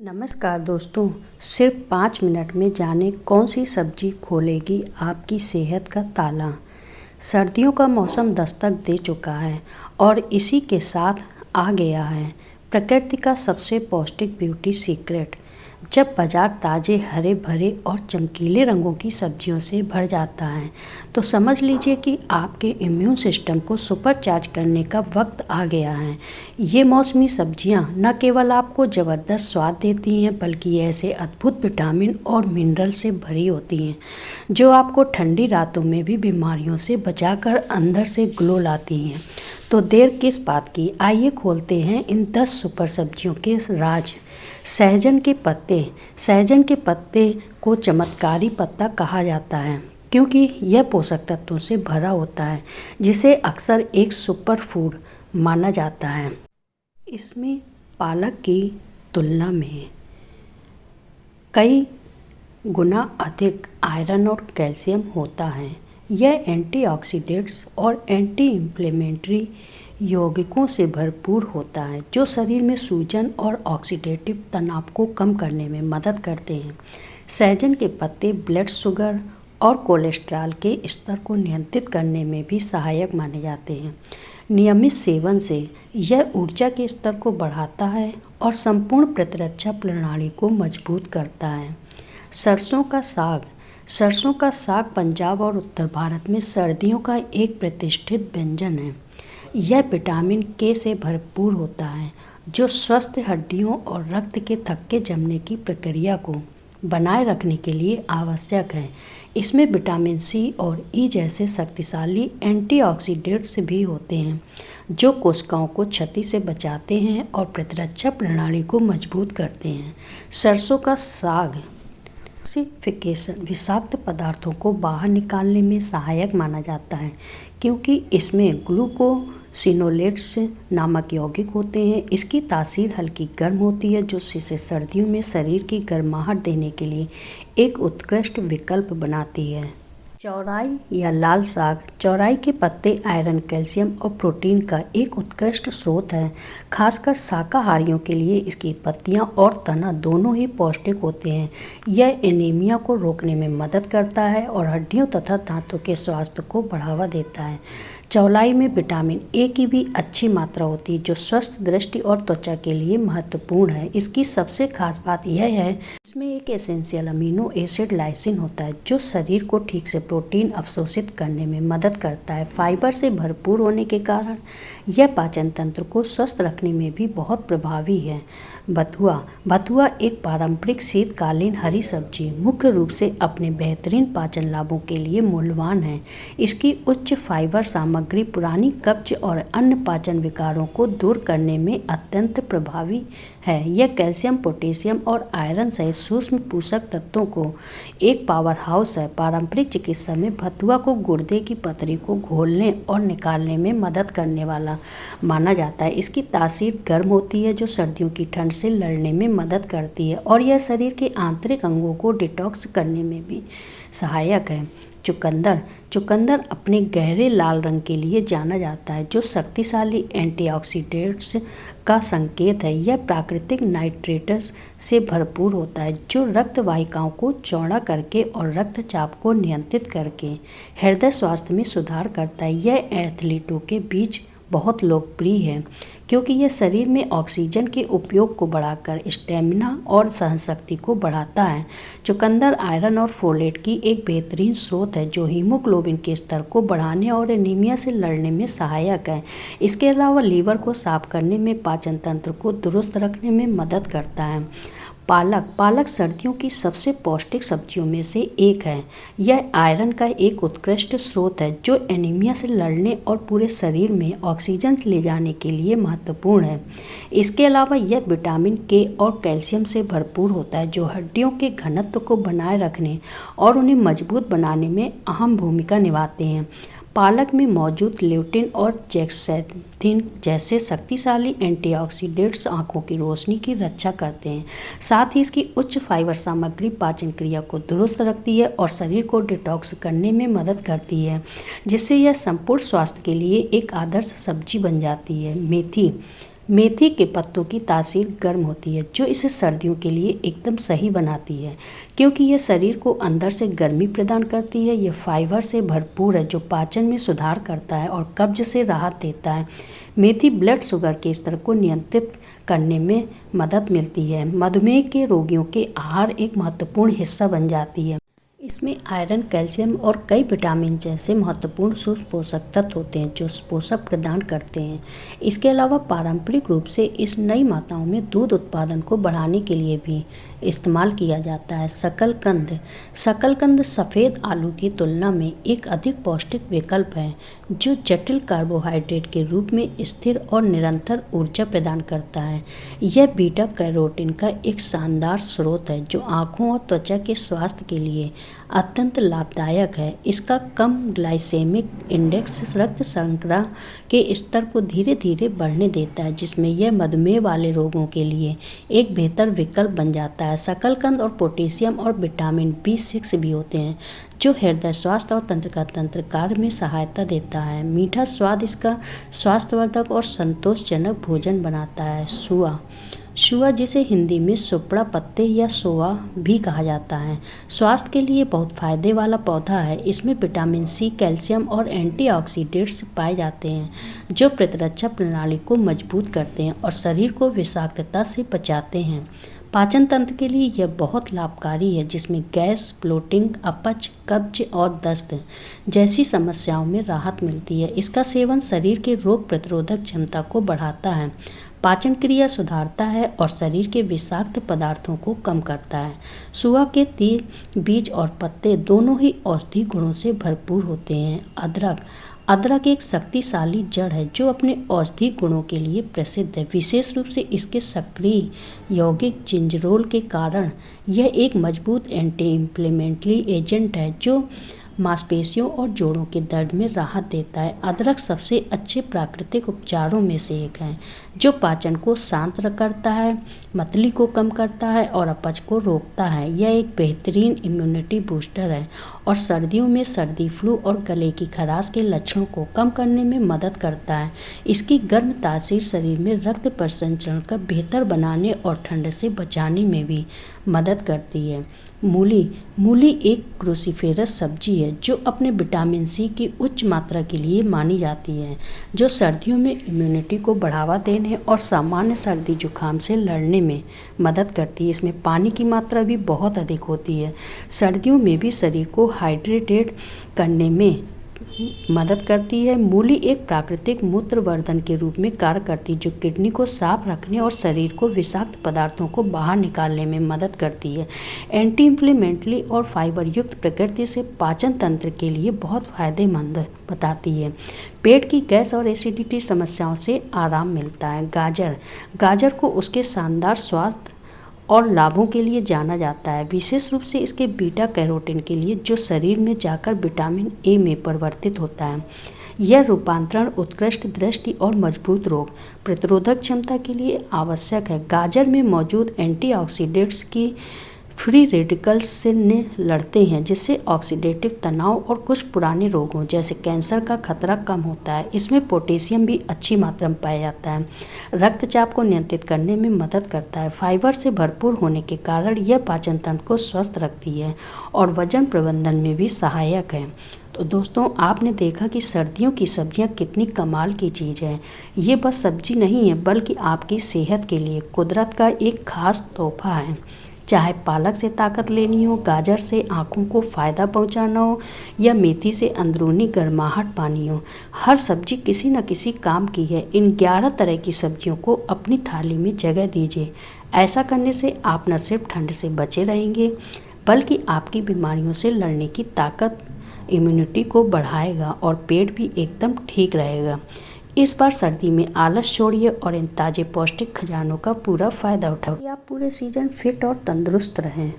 नमस्कार दोस्तों, सिर्फ 5 मिनट में जाने कौन सी सब्जी खोलेगी आपकी सेहत का ताला। सर्दियों का मौसम दस्तक दे चुका है और इसी के साथ आ गया है प्रकृति का सबसे पौष्टिक ब्यूटी सीक्रेट। जब बाजार ताज़े हरे भरे और चमकीले रंगों की सब्जियों से भर जाता है तो समझ लीजिए कि आपके इम्यून सिस्टम को सुपरचार्ज करने का वक्त आ गया है। ये मौसमी सब्जियां न केवल आपको ज़बरदस्त स्वाद देती हैं बल्कि ऐसे अद्भुत विटामिन और मिनरल से भरी होती हैं जो आपको ठंडी रातों में भी बीमारियों से बचाकर अंदर से ग्लो लाती हैं। तो देर किस बात की, आइए खोलते हैं इन 10 सुपर सब्जियों के राज। सहजन के पत्ते को चमत्कारी पत्ता कहा जाता है क्योंकि यह पोषक तत्वों से भरा होता है जिसे अक्सर एक सुपर फूड माना जाता है। इसमें पालक की तुलना में कई गुना अधिक आयरन और कैल्शियम होता है। यह एंटीऑक्सीडेंट्स और एंटी इंफ्लेमेटरी यौगिकों से भरपूर होता है जो शरीर में सूजन और ऑक्सीडेटिव तनाव को कम करने में मदद करते हैं। सहजन के पत्ते ब्लड शुगर और कोलेस्ट्रॉल के स्तर को नियंत्रित करने में भी सहायक माने जाते हैं। नियमित सेवन से यह ऊर्जा के स्तर को बढ़ाता है और संपूर्ण प्रतिरक्षा प्रणाली को मजबूत करता है। सरसों का साग पंजाब और उत्तर भारत में सर्दियों का एक प्रतिष्ठित व्यंजन है। यह विटामिन के से भरपूर होता है जो स्वस्थ हड्डियों और रक्त के थक्के जमने की प्रक्रिया को बनाए रखने के लिए आवश्यक है। इसमें विटामिन सी और ई जैसे शक्तिशाली एंटीऑक्सीडेंट्स भी होते हैं जो कोशिकाओं को क्षति से बचाते हैं और प्रतिरक्षा प्रणाली को मजबूत करते हैं। सरसों का साग विषाक्त पदार्थों को बाहर निकालने में सहायक माना जाता है क्योंकि इसमें ग्लूकोसिनोलेट्स नामक यौगिक होते हैं। इसकी तासीर हल्की गर्म होती है जो इसे सर्दियों में शरीर की गर्माहट देने के लिए एक उत्कृष्ट विकल्प बनाती है। चौराई या लाल साग। चौराई के पत्ते आयरन, कैल्शियम और प्रोटीन का एक उत्कृष्ट स्रोत है। खासकर शाकाहारियों के लिए इसकी पत्तियां और तना दोनों ही पौष्टिक होते हैं। यह एनीमिया को रोकने में मदद करता है और हड्डियों तथा दांतों के स्वास्थ्य को बढ़ावा देता है। चौलाई में विटामिन ए की भी अच्छी मात्रा होती है जो स्वस्थ दृष्टि और त्वचा के लिए महत्वपूर्ण है। इसकी सबसे खास बात यह है इसमें एक एसेंशियल अमीनो एसिड लाइसिन होता है जो शरीर को ठीक से प्रोटीन अवशोषित करने में मदद करता है। फाइबर से भरपूर होने के कारण यह पाचन तंत्र को स्वस्थ रखने में भी बहुत प्रभावी है। बथुआ एक पारंपरिक शीतकालीन हरी सब्जी मुख्य रूप से अपने बेहतरीन पाचन लाभों के लिए मूल्यवान है। इसकी उच्च फाइबर सामग्री पुरानी कब्ज और अन्य पाचन विकारों को दूर करने में अत्यंत प्रभावी है। यह कैल्शियम, पोटेशियम और आयरन सहित सूक्ष्म पोषक तत्वों को एक पावर हाउस है। पारंपरिक चिकित्सा में बथुआ को गुर्दे की पथरी को घोलने और निकालने में मदद करने वाला माना जाता है। इसकी तासीर गर्म होती है जो सर्दियों की ठंड से लड़ने में मदद करती है और यह शरीर के आंतरिक अंगों को डिटॉक्स करने में भी सहायक है। चुकंदर अपने गहरे लाल रंग के लिए जाना जाता है जो शक्तिशाली एंटीऑक्सीडेंट्स का संकेत है। यह प्राकृतिक नाइट्रेट्स से भरपूर होता है जो रक्त वाहिकाओं को चौड़ा करके और रक्तचाप को नियंत्रित करके हृदय स्वास्थ्य में सुधार करता है। यह एथलीटों के बीच बहुत लोकप्रिय है क्योंकि यह शरीर में ऑक्सीजन के उपयोग को बढ़ाकर स्टेमिना और सहनशक्ति को बढ़ाता है। चुकंदर आयरन और फोलेट की एक बेहतरीन स्रोत है जो हीमोग्लोबिन के स्तर को बढ़ाने और एनीमिया से लड़ने में सहायक है। इसके अलावा लीवर को साफ करने में, पाचन तंत्र को दुरुस्त रखने में मदद करता है। पालक सर्दियों की सबसे पौष्टिक सब्जियों में से एक है। यह आयरन का एक उत्कृष्ट स्रोत है जो एनीमिया से लड़ने और पूरे शरीर में ऑक्सीजन ले जाने के लिए महत्वपूर्ण है। इसके अलावा यह विटामिन के और कैल्शियम से भरपूर होता है जो हड्डियों के घनत्व को बनाए रखने और उन्हें मजबूत बनाने में अहम भूमिका निभाते हैं। पालक में मौजूद ल्यूटिन और जेक्सेथिन जैसे शक्तिशाली एंटीऑक्सीडेंट्स आँखों की रोशनी की रक्षा करते हैं। साथ ही इसकी उच्च फाइबर सामग्री पाचन क्रिया को दुरुस्त रखती है और शरीर को डिटॉक्स करने में मदद करती है जिससे यह संपूर्ण स्वास्थ्य के लिए एक आदर्श सब्जी बन जाती है। मेथी के पत्तों की तासीर गर्म होती है जो इसे सर्दियों के लिए एकदम सही बनाती है, क्योंकि यह शरीर को अंदर से गर्मी प्रदान करती है। यह फाइबर से भरपूर है जो पाचन में सुधार करता है और कब्ज से राहत देता है। मेथी ब्लड शुगर के स्तर को नियंत्रित करने में मदद मिलती है। मधुमेह के रोगियों के आहार एक महत्वपूर्ण हिस्सा बन जाती है। इसमें आयरन, कैल्शियम और कई विटामिन जैसे महत्वपूर्ण सूक्ष्म पोषक तत्व होते हैं जो पोषक प्रदान करते हैं। इसके अलावा पारंपरिक रूप से इस नई माताओं में दूध उत्पादन को बढ़ाने के लिए भी इस्तेमाल किया जाता है। शकलकंद। शकलकंद सफ़ेद आलू की तुलना में एक अधिक पौष्टिक विकल्प है जो जटिल कार्बोहाइड्रेट के रूप में स्थिर और निरंतर ऊर्जा प्रदान करता है। यह बीटा कैरोटीन का एक शानदार स्रोत है जो आँखों और त्वचा के स्वास्थ्य के लिए अत्यंत लाभदायक है। इसका कम ग्लाइसेमिक इंडेक्स रक्त शर्करा के स्तर को धीरे धीरे बढ़ने देता है, जिसमें यह मधुमेह वाले रोगों के लिए एक बेहतर विकल्प बन जाता है। शकलकंद और पोटेशियम और विटामिन B6 भी होते हैं जो हृदय स्वास्थ्य और तंत्र कार्य में सहायता देता है। मीठा स्वाद इसका स्वास्थ्यवर्धक और संतोषजनक भोजन बनाता है। सुआ। सुआ, जिसे हिंदी में सुपड़ा पत्ते या सोआ भी कहा जाता है, स्वास्थ्य के लिए बहुत फायदे वाला पौधा है। इसमें विटामिन C, कैल्शियम और एंटीऑक्सीडेंट्स पाए जाते हैं जो प्रतिरक्षा प्रणाली को मजबूत करते हैं और शरीर को विषाक्तता से बचाते हैं। पाचन तंत्र के लिए यह बहुत लाभकारी है, जिसमें गैस, ब्लोटिंग, अपच, कब्ज और दस्त जैसी समस्याओं में राहत मिलती है। इसका सेवन शरीर के रोग प्रतिरोधक क्षमता को बढ़ाता है, पाचन क्रिया सुधारता है और शरीर के विषाक्त पदार्थों को कम करता है। सुआ के बीज और पत्ते दोनों ही औषधि गुणों से भरपूर होते हैं। अदरक। अदरक एक शक्तिशाली जड़ है जो अपने औषधि गुणों के लिए प्रसिद्ध है। विशेष रूप से इसके सक्रिय यौगिक जिंजरोल के कारण यह एक मजबूत एंटी इंफ्लेमेटरी एजेंट है जो मांसपेशियों और जोड़ों के दर्द में राहत देता है। अदरक सबसे अच्छे प्राकृतिक उपचारों में से एक है जो पाचन को शांत करता है, मतली को कम करता है और अपच को रोकता है। यह एक बेहतरीन इम्यूनिटी बूस्टर है और सर्दियों में सर्दी, फ्लू और गले की खराश के लक्षणों को कम करने में मदद करता है। इसकी गर्म तासीर शरीर में रक्त परिसंचरण का बेहतर बनाने और ठंड से बचाने में भी मदद करती है। मूली। मूली एक क्रूसीफेरस सब्जी है जो अपने विटामिन C की उच्च मात्रा के लिए मानी जाती है, जो सर्दियों में इम्यूनिटी को बढ़ावा देने और सामान्य सर्दी जुकाम से लड़ने में मदद करती है। इसमें पानी की मात्रा भी बहुत अधिक होती है। सर्दियों में भी शरीर को हाइड्रेटेड करने में मदद करती है। मूली एक प्राकृतिक मूत्रवर्धन के रूप में कार्य करती है जो किडनी को साफ रखने और शरीर को विषाक्त पदार्थों को बाहर निकालने में मदद करती है। एंटी इंफ्लेमेटरी और फाइबर युक्त प्रकृति से पाचन तंत्र के लिए बहुत फायदेमंद बताती है। पेट की गैस और एसिडिटी समस्याओं से आराम मिलता है। गाजर। गाजर को उसके शानदार स्वास्थ्य और लाभों के लिए जाना जाता है, विशेष रूप से इसके बीटा कैरोटीन के लिए जो शरीर में जाकर विटामिन A में परिवर्तित होता है। यह रूपांतरण उत्कृष्ट दृष्टि और मजबूत रोग प्रतिरोधक क्षमता के लिए आवश्यक है। गाजर में मौजूद एंटीऑक्सीडेंट्स की फ्री रेडिकल्स से लड़ते हैं, जिससे ऑक्सीडेटिव तनाव और कुछ पुराने रोगों जैसे कैंसर का खतरा कम होता है। इसमें पोटेशियम भी अच्छी मात्रा में पाया जाता है, रक्तचाप को नियंत्रित करने में मदद करता है। फाइबर से भरपूर होने के कारण यह पाचन तंत्र को स्वस्थ रखती है और वजन प्रबंधन में भी सहायक है। तो दोस्तों, आपने देखा कि सर्दियों की सब्जियां कितनी कमाल की चीज़ है। ये बस सब्जी नहीं है बल्कि आपकी सेहत के लिए कुदरत का एक खास तोहफा है। चाहे पालक से ताकत लेनी हो, गाजर से आँखों को फ़ायदा पहुंचाना हो या मेथी से अंदरूनी गर्माहट पानी हो, हर सब्जी किसी न किसी काम की है। इन 11 तरह की सब्जियों को अपनी थाली में जगह दीजिए। ऐसा करने से आप न सिर्फ ठंड से बचे रहेंगे बल्कि आपकी बीमारियों से लड़ने की ताकत, इम्यूनिटी को बढ़ाएगा और पेट भी एकदम ठीक रहेगा। इस बार सर्दी में आलस छोड़िए और इन ताज़े पौष्टिक खजानों का पूरा फ़ायदा उठाओ। आप पूरे सीज़न फिट और तंदुरुस्त रहें।